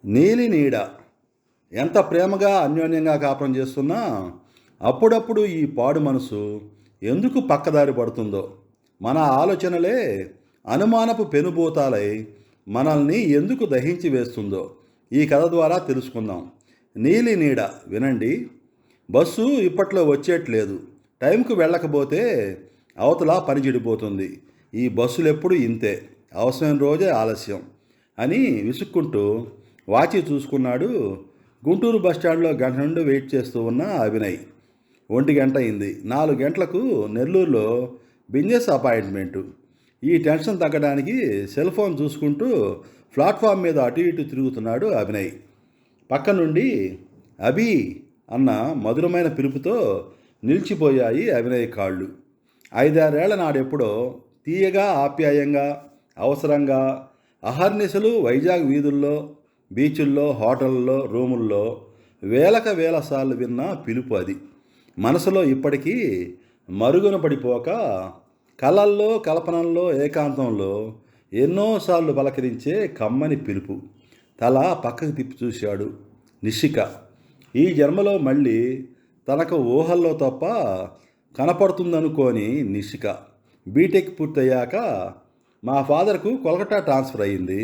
నీలి నీడ ఎంత ప్రేమగా అన్యోన్యంగా కాపురం చేస్తున్నా అప్పుడప్పుడు ఈ పాడు మనసు ఎందుకు పక్కదారి పడుతుందో, మన ఆలోచనలే అనుమానపు పెనుభూతాలై మనల్ని ఎందుకు దహించి వేస్తుందో ఈ కథ ద్వారా తెలుసుకుందాం. నీలి నీడ వినండి. బస్సు ఇప్పట్లో వచ్చేట్లేదు. టైంకు వెళ్ళకపోతే అవతల పని చెడిపోతుంది. ఈ బస్సులు ఎప్పుడు ఇంతే, అవసరం రోజే ఆలస్యం అని విసుక్కుంటూ వాచి చూసుకున్నాడు. గుంటూరు బస్టాండ్లో గంట నుండి వెయిట్ చేస్తూ ఉన్న అభినయ్. 1 గంట అయింది. 4 గంటలకు నెల్లూరులో బిజినెస్ అపాయింట్మెంటు. ఈ టెన్షన్ తగ్గడానికి సెల్ ఫోన్ చూసుకుంటూ ప్లాట్ఫామ్ మీద అటు ఇటు తిరుగుతున్నాడు అభినయ్. పక్క నుండి అభి అన్న మధురమైన పిలుపుతో నిలిచిపోయాయి అభినయ్ కాళ్ళు. 5-6 ఏళ్ల నాడెప్పుడో తీయగా, ఆప్యాయంగా, అవసరంగా అహర్నిశలు వైజాగ్ వీధుల్లో, బీచుల్లో, హోటళ్ళలో, రూముల్లో వేల సార్లు విన్న పిలుపు అది. మనసులో ఇప్పటికీ మరుగున పడిపోక కలల్లో, కల్పనల్లో, ఏకాంతంలో ఎన్నోసార్లు పలకరించే కమ్మని పిలుపు. తల పక్కకు తిప్పి చూశాడు. నిషిక. ఈ జన్మలో మళ్ళీ తనకు ఊహల్లో తప్ప కనపడుతుందనుకోని నిషిక. బీటెక్ పూర్తయ్యాక మా ఫాదర్కు కోల్కతా ట్రాన్స్ఫర్ అయ్యింది.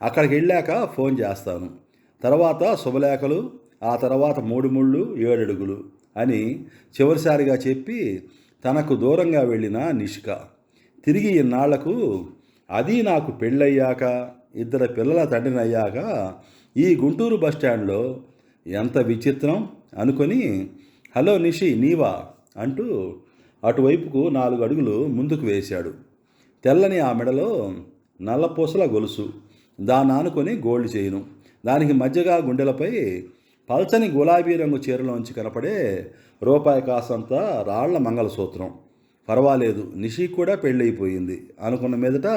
అక్కడికి వెళ్ళాక ఫోన్ చేస్తాను. తర్వాత శుభలేఖలు, ఆ తర్వాత 3 ముళ్ళు 7 అడుగులు అని చివరిసారిగా చెప్పి తనకు దూరంగా వెళ్ళిన నిషిక. తిరిగి ఇన్నాళ్లకు, అది నాకు పెళ్ళయ్యాక, 2 పిల్లల తండ్రిని అయ్యాక ఈ గుంటూరు బస్టాండ్లో ఎంత విచిత్రం అనుకొని, హలో నిషి, నీవా అంటూ అటువైపుకు 4 అడుగులు ముందుకు వేశాడు. తెల్లని ఆ మెడలో నల్లపూసల గొలుసు, దాన్ని ఆనుకొని గోల్డ్ చైను, దానికి మధ్యగా గుండెలపై పల్చని గులాబీ రంగు చీరలోంచి కనపడే రూపాయి కాసంత రాళ్ల మంగళసూత్రం. పర్వాలేదు, నిషి కూడా పెళ్ళైపోయింది అనుకున్న మీదట,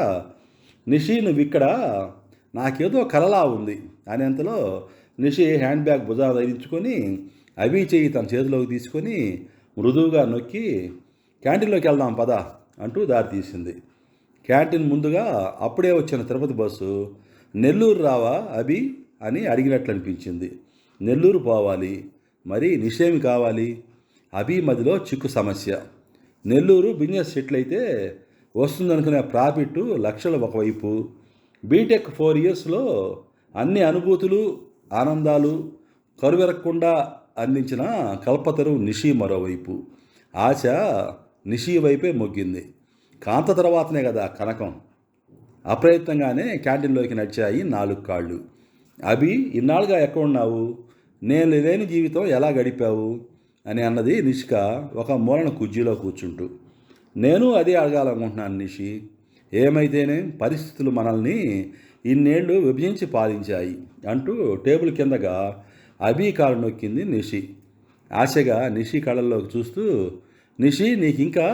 నిషి నువ్విక్కడ, నాకేదో కలలా ఉంది అనేంతలో నిషి హ్యాండ్ బ్యాగ్ భుజాన ధరించుకొని అభి చెయ్యి తన చేతిలోకి తీసుకొని మృదువుగా నొక్కి, క్యాంటీన్లోకి వెళ్దాం పదా అంటూ దారి తీసింది. క్యాంటీన్ ముందుగా అప్పుడే వచ్చిన తిరుపతి బస్సు నెల్లూరు రావా అభి అని అడిగినట్లు అనిపించింది. నెల్లూరు పోవాలి, మరి నిషేమి కావాలి? అభి మధ్యలో చిక్కు సమస్య. నెల్లూరు బిజినెస్ సెటిల్ అయితే వస్తుందనుకునే ప్రాఫిట్ లక్షలు ఒకవైపు, బీటెక్ 4 ఇయర్స్లో అన్ని అనుభూతులు, ఆనందాలు కరువెరక్కుండా అందించిన కల్పతరు నిషి మరోవైపు. ఆశ నిషి వైపే మొగ్గింది. కాంత తర్వాతనే కదా కనకం. అప్రయత్నంగానే క్యాంటీన్లోకి నడిచాయి 4 కాళ్ళు. అభి, ఇన్నాళ్ళుగా ఎక్కడున్నావు? నేను లేని జీవితం ఎలా గడిపావు అని అన్నది నిషిక ఒక మూలన కుర్చీలో కూర్చుంటూ. నేను అదే అడగాలనుకుంటున్నాను నిషి. ఏమైతేనే పరిస్థితులు మనల్ని ఇన్నేళ్లు విభజించి పాలించాయి అంటూ టేబుల్ కిందగా అభి కాలు నొక్కింది నిషి. ఆశగా నిషి కళ్ళల్లోకి చూస్తూ, నిషి, నీకింకా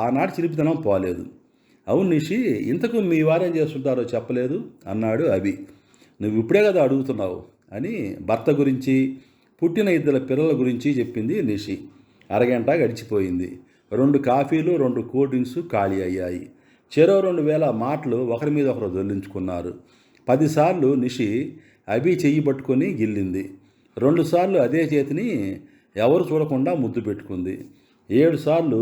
ఆనాటి చిలిపితనం పోలేదు. అవును నిషి, ఇంతకు మీ వారేం చేస్తుంటారో చెప్పలేదు అన్నాడు అభి. నువ్వు ఇప్పుడే కదా అడుగుతున్నావు అని భర్త గురించి, పుట్టిన 2 పిల్లల గురించి చెప్పింది నిషి. అరగంట గడిచిపోయింది. 2 కాఫీలు, 2 కూల్ డ్రింక్స్ ఖాళీ అయ్యాయి. చెరో 2000 మాటలు ఒకరి మీద ఒకరు దొల్లించుకున్నారు. 10 సార్లు నిషి అభి చెయ్యి పట్టుకొని గిల్లింది. 2 సార్లు అదే చేతిని ఎవరు చూడకుండా ముద్దు పెట్టుకుంది. 7 సార్లు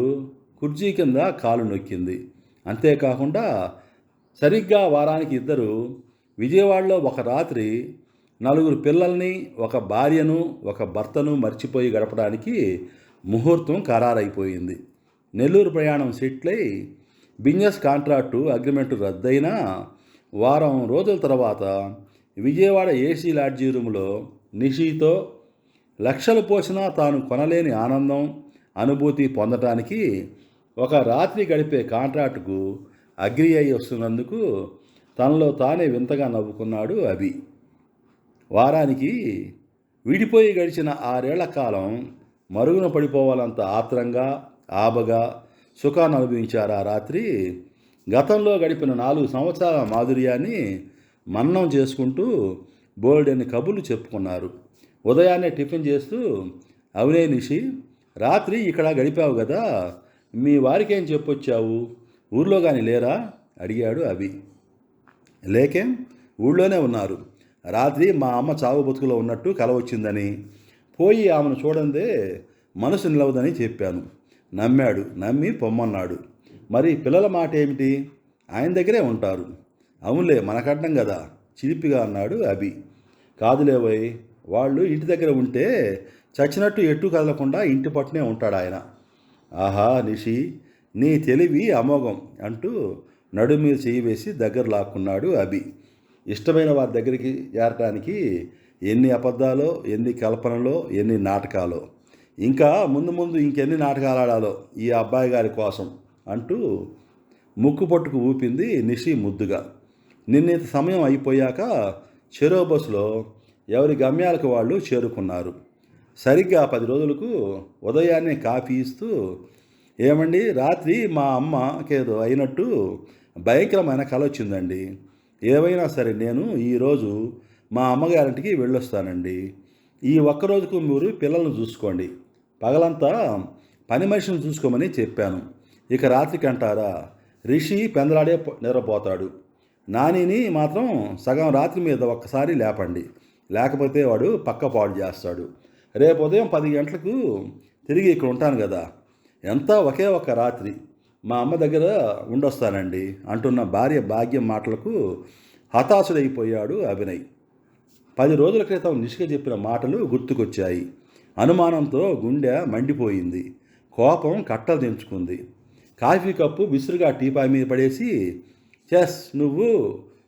కుర్చీ కింద కాలు నొక్కింది. అంతేకాకుండా సరిగ్గా వారానికి 2 విజయవాడలో ఒక రాత్రి 4 పిల్లల్ని, ఒక భార్యను, ఒక భర్తను మర్చిపోయి గడపడానికి ముహూర్తం ఖరారైపోయింది. నెల్లూరు ప్రయాణం సెటిలై బిజినెస్ కాంట్రాక్టు అగ్రిమెంటు రద్దయినా వారం రోజుల తర్వాత విజయవాడ ఏసీ లాడ్జీ రూములో నిషితో లక్షలు పోసినా తాను కొనలేని ఆనందం, అనుభూతి పొందటానికి ఒక రాత్రి గడిపే కాంట్రాక్టుకు అగ్రి అయి వస్తున్నందుకు తనలో తానే వింతగా నవ్వుకున్నాడు అభి. వారానికి విడిపోయి గడిచిన 6 ఏళ్ల కాలం మరుగున పడిపోవాలంత ఆత్రంగా, ఆబగా సుఖాన్ని అనుభవించారు ఆ రాత్రి. గతంలో గడిపిన 4 సంవత్సరాల మాధుర్యాన్ని మన్నం చేసుకుంటూ బోల్డెన్ని కబుర్లు చెప్పుకున్నారు. ఉదయాన్నే టిఫిన్ చేస్తూ, అవునే నిషి, రాత్రి ఇక్కడ గడిపావు కదా, మీ వారికేం చెప్పొచ్చావు? ఊర్లో కానీ లేరా అడిగాడు అభి. లేకేం, ఊళ్ళోనే ఉన్నారు. రాత్రి మా అమ్మ చావు బతుకులో ఉన్నట్టు కల వచ్చిందని, పోయి ఆమెను చూడందే మనసు నిలవదని చెప్పాను. నమ్మాడు. నమ్మి పొమ్మన్నాడు. మరి పిల్లల మాట ఏమిటి? ఆయన దగ్గరే ఉంటారు. అవునులే, మనకడ్డం కదా చిలిపిగా అన్నాడు అభి. కాదులేవోయ్, వాళ్ళు ఇంటి దగ్గర ఉంటే చచ్చినట్టు ఎటు కదలకుండా ఇంటి పట్టునే ఉంటాడు ఆయన. ఆహా నిషి, నీ తెలివి అమోఘం అంటూ నడు మీద చేయి వేసి దగ్గర లాక్కున్నాడు అభి. ఇష్టమైన వారి దగ్గరికి చేరటానికి ఎన్ని అబద్ధాలో, ఎన్ని కల్పనలో, ఎన్ని నాటకాలో, ఇంకా ముందు ముందు ఇంకెన్ని నాటకాలు ఆడాలో ఈ అబ్బాయి గారి కోసం అంటూ ముక్కు పట్టుకు ఊపింది నిషి ముద్దుగా. నిన్నింత సమయం అయిపోయాక చెరో బస్సులో ఎవరి గమ్యాలకు వాళ్ళు చేరుకున్నారు. సరిగ్గా 10 రోజులకు ఉదయాన్నే కాఫీ ఇస్తూ, ఏమండి, రాత్రి మా అమ్మకేదో అయినట్టు భయంకరమైన కల వచ్చిందండి. ఏవైనా సరే నేను ఈరోజు మా అమ్మగారింటికి వెళ్ళొస్తానండి. ఈ ఒక్కరోజుకు మీరు పిల్లలను చూసుకోండి. పగలంతా పని మనిషిని చూసుకోమని చెప్పాను. ఇక రాత్రికి అంటారా, రిషి పెందలాడే నిద్రపోతాడు. నానిని మాత్రం సగం రాత్రి మీద ఒక్కసారి లేపండి, లేకపోతే వాడు పక్క పాడు చేస్తాడు. రేపు ఉదయం 10 గంటలకు తిరిగి ఇక్కడ ఉంటాను కదా, ఎంత ఒకే ఒక్క రాత్రి మా అమ్మ దగ్గర ఉండొస్తానండి అంటున్న భార్య భాగ్యం మాటలకు హతాశుడైపోయాడు అభినయ్. 10 రోజుల క్రితం నిష్క చెప్పిన మాటలు గుర్తుకొచ్చాయి. అనుమానంతో గుండె మండిపోయింది. కోపం కట్టలు తెంచుకుంది. కాఫీ కప్పు విసురుగా టీపాయ్ మీద పడేసి, చెస్, నువ్వు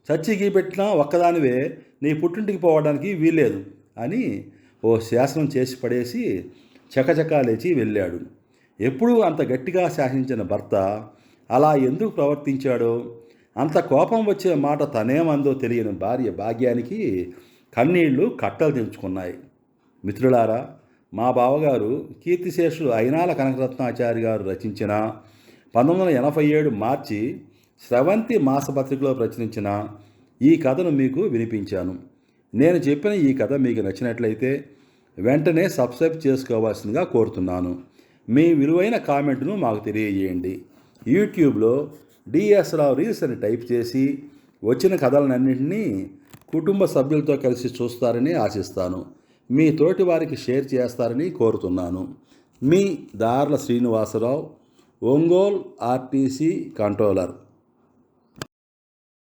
చచ్చికి పెట్టినా ఒక్కదానివే నీ పుట్టింటికి పోవడానికి వీల్లేదు అని ఓ శాసనం చేసి పడేసి చకచకా లేచి వెళ్ళాడు. ఎప్పుడూ అంత గట్టిగా శాసించిన భర్త అలా ఎందుకు ప్రవర్తించాడో, అంత కోపం వచ్చే మాట తనేమందో తెలియని భార్య భాగ్యానికి కన్నీళ్లు కట్టలు తెంచుకున్నాయి. మిత్రులారా, మా బావగారు కీర్తిశేషులు అయినాల కనకరత్నాచారి గారు రచించిన 1987 మార్చి స్రవంతి మాసపత్రికలో ప్రచురించిన ఈ కథను మీకు వినిపించాను. నేను చెప్పిన ఈ కథ మీకు నచ్చినట్లయితే వెంటనే సబ్స్క్రైబ్ చేసుకోవాల్సిందిగా కోరుతున్నాను. మీ విలువైన కామెంట్ను మాకు తెలియజేయండి. యూట్యూబ్లో డిఎస్ రావు రీల్స్ అని టైప్ చేసి వచ్చిన కథలన్నింటినీ కుటుంబ సభ్యులతో కలిసి చూస్తారని ఆశిస్తాను. మీ తోటి వారికి షేర్ చేస్తారని కోరుతున్నాను. మీ దార్ల శ్రీనివాసరావు, ఒంగోల్ ఆర్టీసీ కంట్రోలర్.